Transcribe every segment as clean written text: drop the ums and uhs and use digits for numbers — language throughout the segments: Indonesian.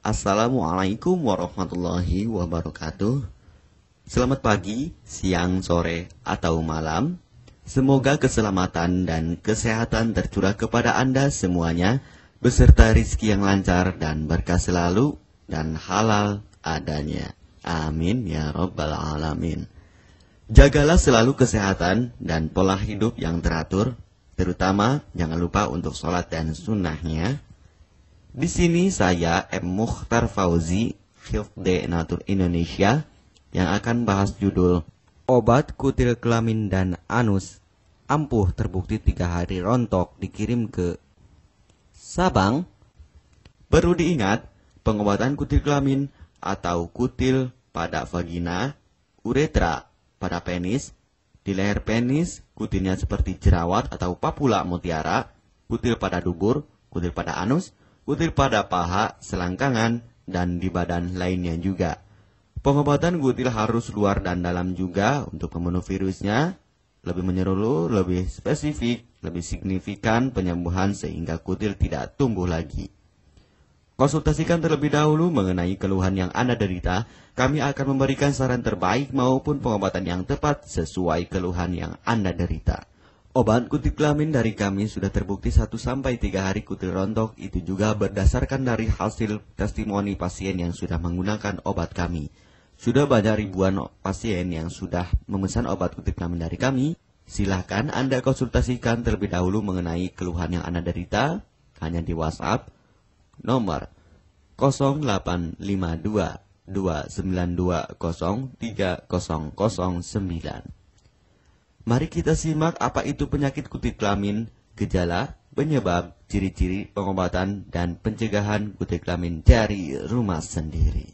Assalamualaikum warahmatullahi wabarakatuh. Selamat pagi, siang, sore, atau malam. Semoga keselamatan dan kesehatan tercurah kepada Anda semuanya, beserta rizki yang lancar dan berkah selalu, dan halal adanya. Amin ya rabbal alamin. Jagalah selalu kesehatan dan pola hidup yang teratur, terutama jangan lupa untuk sholat dan sunnahnya. Di sini saya M. Mukhtar Fauzi, Hifdz Natur Indonesia, yang akan bahas judul Obat Kutil Kelamin dan Anus ampuh terbukti 3 hari rontok dikirim ke Sabang. Perlu diingat, pengobatan kutil kelamin atau kutil pada vagina, uretra pada penis, di leher penis, kutilnya seperti jerawat atau papula mutiara, kutil pada dubur, kutil pada anus, kutil pada paha, selangkangan, dan di badan lainnya juga. Pengobatan kutil harus luar dan dalam juga untuk membunuh virusnya, lebih menyeluruh, lebih spesifik, lebih signifikan penyembuhan sehingga kutil tidak tumbuh lagi. Konsultasikan terlebih dahulu mengenai keluhan yang Anda derita, kami akan memberikan saran terbaik maupun pengobatan yang tepat sesuai keluhan yang Anda derita. Obat kutil kelamin dari kami sudah terbukti 1-3 hari kutil rontok, itu juga berdasarkan dari hasil testimoni pasien yang sudah menggunakan obat kami. Sudah banyak ribuan pasien yang sudah memesan obat kutil kelamin dari kami. Silahkan Anda konsultasikan terlebih dahulu mengenai keluhan yang Anda derita, hanya di WhatsApp nomor 0852 292 03009. Mari kita simak apa itu penyakit kutil kelamin, gejala, penyebab, ciri-ciri, pengobatan, dan pencegahan kutil kelamin dari rumah sendiri.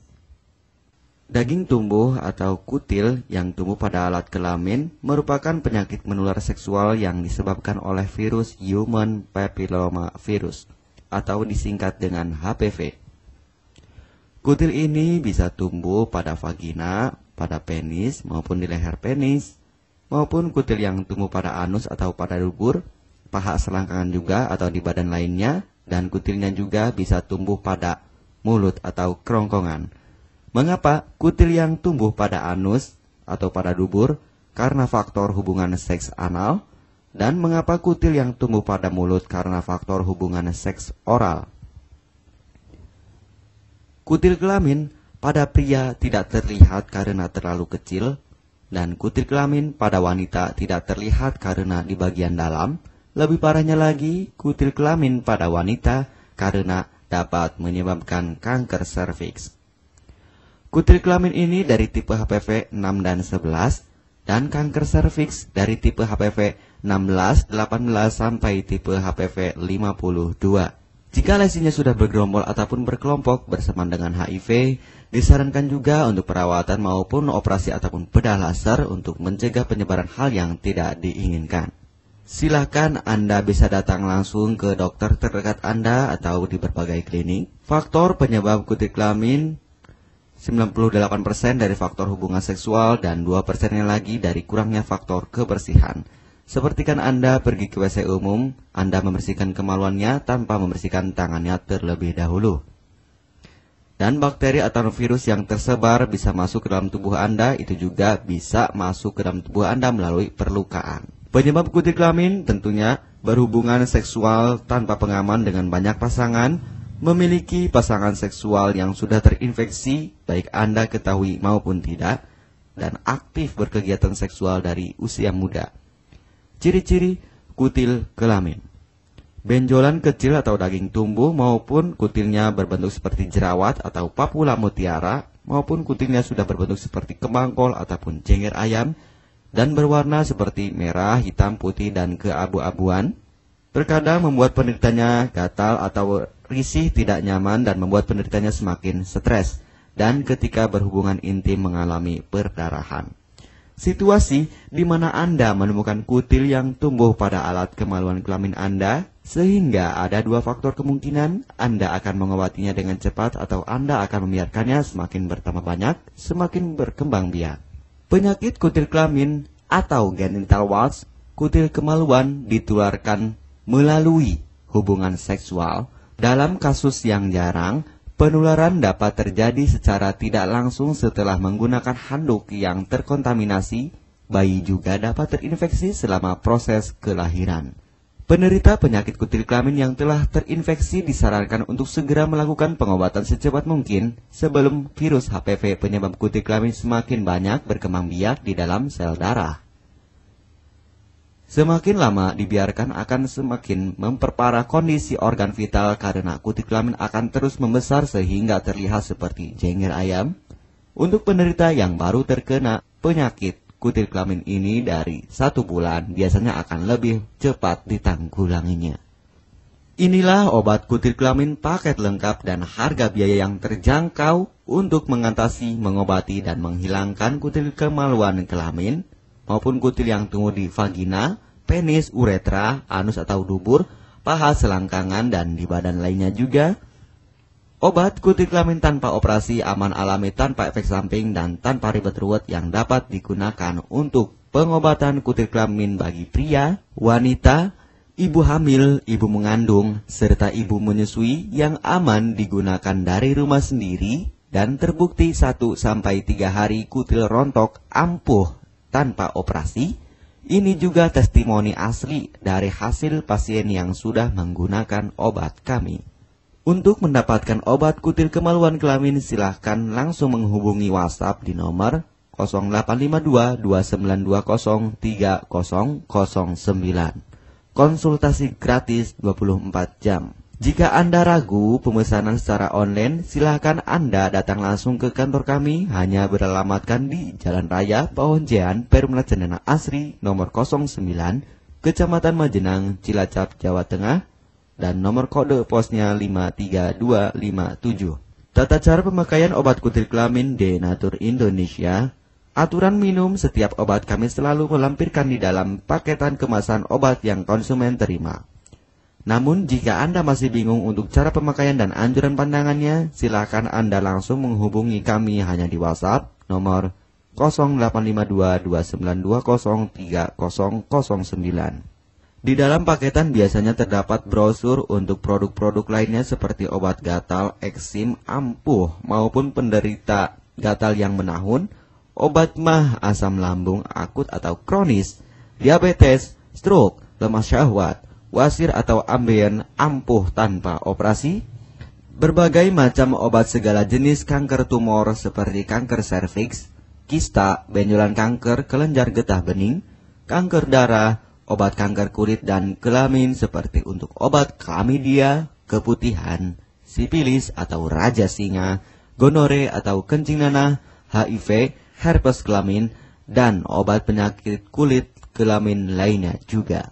Daging tumbuh atau kutil yang tumbuh pada alat kelamin merupakan penyakit menular seksual yang disebabkan oleh virus Human Papilloma Virus atau disingkat dengan HPV. Kutil ini bisa tumbuh pada vagina, pada penis, maupun di leher penis, maupun kutil yang tumbuh pada anus atau pada dubur, paha selangkangan juga atau di badan lainnya, dan kutilnya juga bisa tumbuh pada mulut atau kerongkongan. Mengapa kutil yang tumbuh pada anus atau pada dubur? Karena faktor hubungan seks anal. Dan mengapa kutil yang tumbuh pada mulut? Karena faktor hubungan seks oral. Kutil kelamin pada pria tidak terlihat karena terlalu kecil, dan kutil kelamin pada wanita tidak terlihat karena di bagian dalam. Lebih parahnya lagi, kutil kelamin pada wanita karena dapat menyebabkan kanker serviks. Kutil kelamin ini dari tipe HPV 6 dan 11, dan kanker serviks dari tipe HPV 16, 18, sampai tipe HPV 52. Jika lesinya sudah bergerombol ataupun berkelompok bersamaan dengan HIV, disarankan juga untuk perawatan maupun operasi ataupun bedah laser untuk mencegah penyebaran hal yang tidak diinginkan. Silahkan Anda bisa datang langsung ke dokter terdekat Anda atau di berbagai klinik. Faktor penyebab kutil kelamin 98% dari faktor hubungan seksual dan 2%-nya lagi dari kurangnya faktor kebersihan. Sepertikan Anda pergi ke WC umum, Anda membersihkan kemaluannya tanpa membersihkan tangannya terlebih dahulu. Dan bakteri atau virus yang tersebar bisa masuk ke dalam tubuh Anda, itu juga bisa masuk ke dalam tubuh Anda melalui perlukaan. Penyebab kutil kelamin tentunya berhubungan seksual tanpa pengaman dengan banyak pasangan, memiliki pasangan seksual yang sudah terinfeksi, baik Anda ketahui maupun tidak, dan aktif berkegiatan seksual dari usia muda. Ciri-ciri kutil kelamin: benjolan kecil atau daging tumbuh maupun kutilnya berbentuk seperti jerawat atau papula mutiara, maupun kutilnya sudah berbentuk seperti kembang kol ataupun cengir ayam, dan berwarna seperti merah, hitam, putih, dan keabu-abuan. Terkadang membuat penderitanya gatal atau risih, tidak nyaman, dan membuat penderitanya semakin stres, dan ketika berhubungan intim mengalami perdarahan. Situasi di mana Anda menemukan kutil yang tumbuh pada alat kemaluan kelamin Anda, sehingga ada 2 faktor kemungkinan: Anda akan mengobatinya dengan cepat atau Anda akan membiarkannya semakin bertambah banyak, semakin berkembang biak. Penyakit kutil kelamin atau genital warts, kutil kemaluan, ditularkan melalui hubungan seksual. Dalam kasus yang jarang, Penularan dapat terjadi secara tidak langsung setelah menggunakan handuk yang terkontaminasi. Bayi juga dapat terinfeksi selama proses kelahiran. Penderita penyakit kutil kelamin yang telah terinfeksi disarankan untuk segera melakukan pengobatan secepat mungkin sebelum virus HPV penyebab kutil kelamin semakin banyak berkembang biak di dalam sel darah. Semakin lama dibiarkan akan semakin memperparah kondisi organ vital karena kutil kelamin akan terus membesar sehingga terlihat seperti jengger ayam. Untuk penderita yang baru terkena penyakit kutil kelamin ini dari 1 bulan biasanya akan lebih cepat ditanggulanginya. Inilah obat kutil kelamin paket lengkap dan harga biaya yang terjangkau untuk mengatasi, mengobati, dan menghilangkan kutil kemaluan kelamin maupun kutil yang tumbuh di vagina, penis, uretra, anus atau dubur, paha, selangkangan, dan di badan lainnya juga. Obat kutil kelamin tanpa operasi, aman, alami, tanpa efek samping, dan tanpa ribet ruwet yang dapat digunakan untuk pengobatan kutil kelamin bagi pria, wanita, ibu hamil, ibu mengandung, serta ibu menyusui yang aman digunakan dari rumah sendiri dan terbukti 1-3 hari kutil rontok ampuh tanpa operasi. Ini juga testimoni asli dari hasil pasien yang sudah menggunakan obat kami. Untuk mendapatkan obat kutil kemaluan kelamin, silahkan langsung menghubungi WhatsApp di nomor 0852 2920 3009. Konsultasi gratis 24 jam. Jika Anda ragu pemesanan secara online, silahkan Anda datang langsung ke kantor kami, hanya beralamatkan di Jalan Raya Pahonjean, Perumna Cendana Asri, nomor 09, Kecamatan Majenang, Cilacap, Jawa Tengah, dan nomor kode posnya 53257. Tata cara pemakaian obat kutil kelamin Denatur Indonesia. Aturan minum setiap obat kami selalu melampirkan di dalam paketan kemasan obat yang konsumen terima. Namun jika Anda masih bingung untuk cara pemakaian dan anjuran pandangannya, silakan Anda langsung menghubungi kami hanya di WhatsApp nomor 0852 2920 3009. Di dalam paketan biasanya terdapat brosur untuk produk-produk lainnya seperti obat gatal, eksim, ampuh, maupun penderita gatal yang menahun, obat mah, asam lambung akut atau kronis, diabetes, stroke, lemah syahwat, wasir atau ambeien ampuh tanpa operasi, berbagai macam obat segala jenis kanker tumor seperti kanker serviks, kista, benjolan kanker, kelenjar getah bening, kanker darah, obat kanker kulit dan kelamin seperti untuk obat klamidia, keputihan, sipilis atau raja singa, gonore atau kencing nanah, HIV, herpes kelamin, dan obat penyakit kulit kelamin lainnya juga.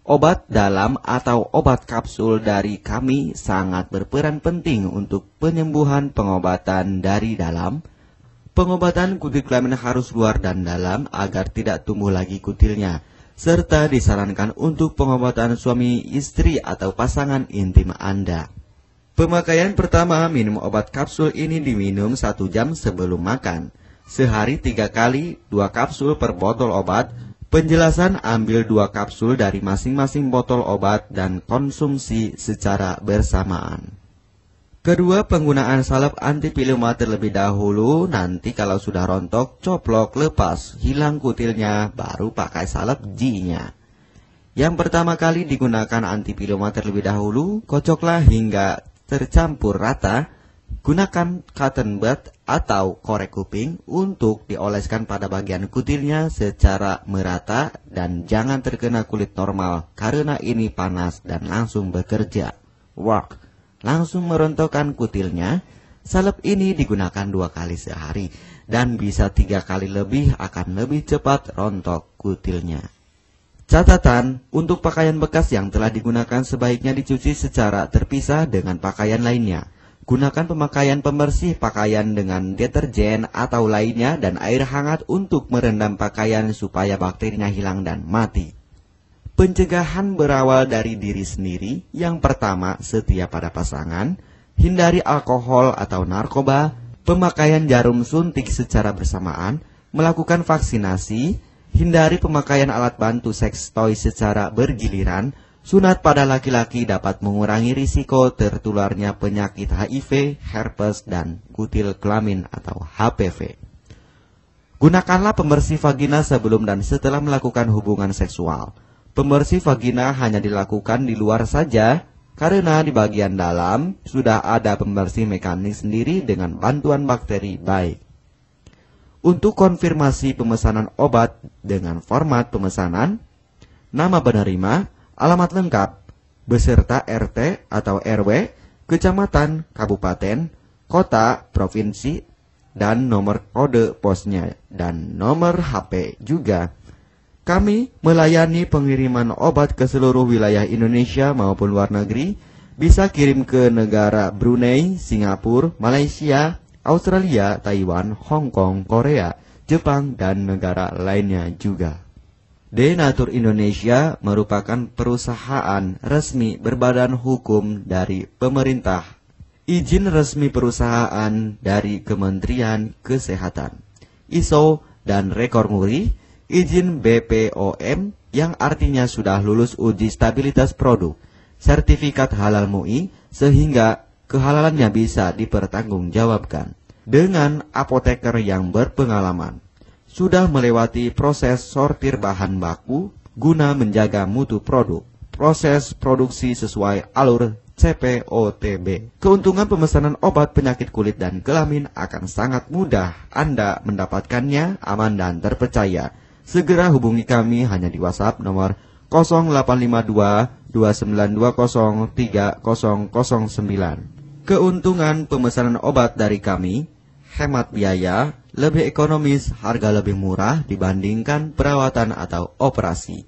Obat dalam atau obat kapsul dari kami sangat berperan penting untuk penyembuhan pengobatan dari dalam. Pengobatan kutil kelamin harus luar dan dalam agar tidak tumbuh lagi kutilnya, serta disarankan untuk pengobatan suami, istri, atau pasangan intim Anda. Pemakaian pertama, minum obat kapsul ini diminum 1 jam sebelum makan. Sehari 3 kali, 2 kapsul per botol obat. Penjelasan, ambil 2 kapsul dari masing-masing botol obat dan konsumsi secara bersamaan. Kedua, penggunaan salep antipiluma terlebih dahulu, nanti kalau sudah rontok, coplok, lepas, hilang kutilnya, baru pakai salep G-nya. Yang pertama kali digunakan antipiluma terlebih dahulu, kocoklah hingga tercampur rata, gunakan cotton bud atau korek kuping untuk dioleskan pada bagian kutilnya secara merata dan jangan terkena kulit normal, karena ini panas dan langsung bekerja. Langsung merontokkan kutilnya. Salep ini digunakan 2 kali sehari dan bisa 3 kali lebih akan lebih cepat rontok kutilnya. Catatan, untuk pakaian bekas yang telah digunakan sebaiknya dicuci secara terpisah dengan pakaian lainnya. Gunakan pemakaian pembersih pakaian dengan deterjen atau lainnya dan air hangat untuk merendam pakaian supaya bakterinya hilang dan mati. Pencegahan berawal dari diri sendiri. Yang pertama, setia pada pasangan, hindari alkohol atau narkoba, pemakaian jarum suntik secara bersamaan, melakukan vaksinasi, hindari pemakaian alat bantu seks toy secara bergiliran, Sunat pada laki-laki dapat mengurangi risiko tertularnya penyakit HIV, herpes, dan kutil kelamin atau HPV. Gunakanlah pembersih vagina sebelum dan setelah melakukan hubungan seksual. Pembersih vagina hanya dilakukan di luar saja, karena di bagian dalam sudah ada pembersih mekanik sendiri dengan bantuan bakteri baik. Untuk konfirmasi pemesanan obat dengan format pemesanan, nama penerima, alamat lengkap, beserta RT atau RW, kecamatan, kabupaten, kota, provinsi, dan nomor kode posnya, dan nomor HP juga. Kami melayani pengiriman obat ke seluruh wilayah Indonesia maupun luar negeri, bisa kirim ke negara Brunei, Singapura, Malaysia, Australia, Taiwan, Hong Kong, Korea, Jepang, dan negara lainnya juga. Denatur Indonesia merupakan perusahaan resmi berbadan hukum dari pemerintah. Izin resmi perusahaan dari Kementerian Kesehatan, ISO dan rekor muri, izin BPOM yang artinya sudah lulus uji stabilitas produk, sertifikat halal MUI sehingga kehalalannya bisa dipertanggungjawabkan. Dengan apoteker yang berpengalaman, sudah melewati proses sortir bahan baku guna menjaga mutu produk, proses produksi sesuai alur CPOTB. Keuntungan pemesanan obat penyakit kulit dan kelamin akan sangat mudah. Anda mendapatkannya aman dan terpercaya. Segera hubungi kami hanya di WhatsApp nomor 0852 2920 3009. Keuntungan pemesanan obat dari kami, hemat biaya, lebih ekonomis, harga lebih murah dibandingkan perawatan atau operasi.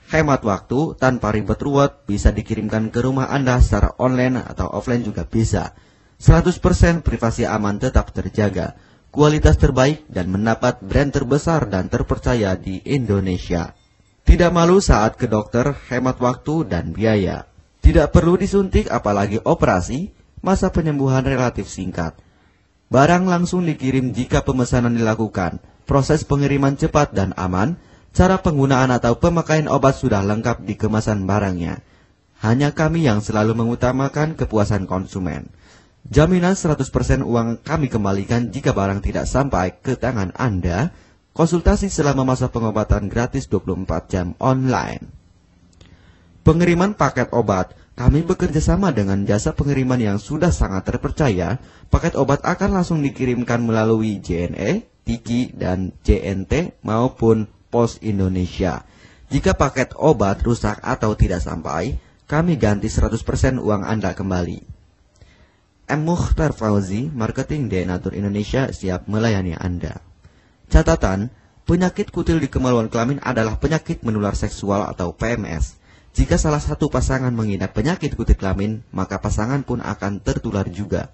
Hemat waktu tanpa ribet ruwet, bisa dikirimkan ke rumah Anda secara online atau offline juga bisa. 100% privasi aman tetap terjaga, kualitas terbaik dan mendapat brand terbesar dan terpercaya di Indonesia. Tidak malu saat ke dokter, hemat waktu dan biaya. Tidak perlu disuntik apalagi operasi, masa penyembuhan relatif singkat. Barang langsung dikirim jika pemesanan dilakukan, proses pengiriman cepat dan aman. Cara penggunaan atau pemakaian obat sudah lengkap di kemasan barangnya. Hanya kami yang selalu mengutamakan kepuasan konsumen. Jaminan 100% uang kami kembalikan jika barang tidak sampai ke tangan Anda. Konsultasi selama masa pengobatan gratis 24 jam online. Pengiriman paket obat. Kami bekerja sama dengan jasa pengiriman yang sudah sangat terpercaya. Paket obat akan langsung dikirimkan melalui JNE, Tiki, dan JNT maupun Pos Indonesia. Jika paket obat rusak atau tidak sampai, kami ganti 100% uang Anda kembali. M. Mukhtar Fauzi, Marketing Denatur Indonesia, siap melayani Anda. Catatan, penyakit kutil di kemaluan kelamin adalah penyakit menular seksual atau PMS. Jika salah satu pasangan mengidap penyakit kutil kelamin, maka pasangan pun akan tertular juga.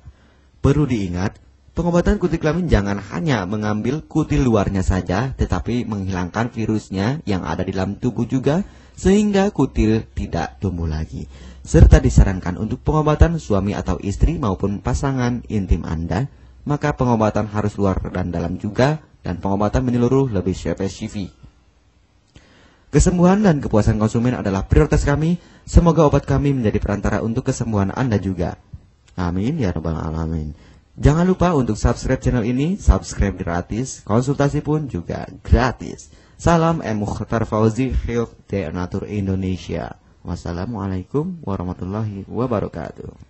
Perlu diingat, pengobatan kutil kelamin jangan hanya mengambil kutil luarnya saja, tetapi menghilangkan virusnya yang ada di dalam tubuh juga, sehingga kutil tidak tumbuh lagi. Serta disarankan untuk pengobatan suami atau istri maupun pasangan intim Anda, maka pengobatan harus luar dan dalam juga, dan pengobatan menyeluruh lebih spesifik. Kesembuhan dan kepuasan konsumen adalah prioritas kami. Semoga obat kami menjadi perantara untuk kesembuhan Anda juga. Amin ya rabbal alamin. Jangan lupa untuk subscribe channel ini, subscribe gratis, konsultasi pun juga gratis. Salam M. Mukhtar Fauzi, Health Denatur Indonesia. Wassalamualaikum warahmatullahi wabarakatuh.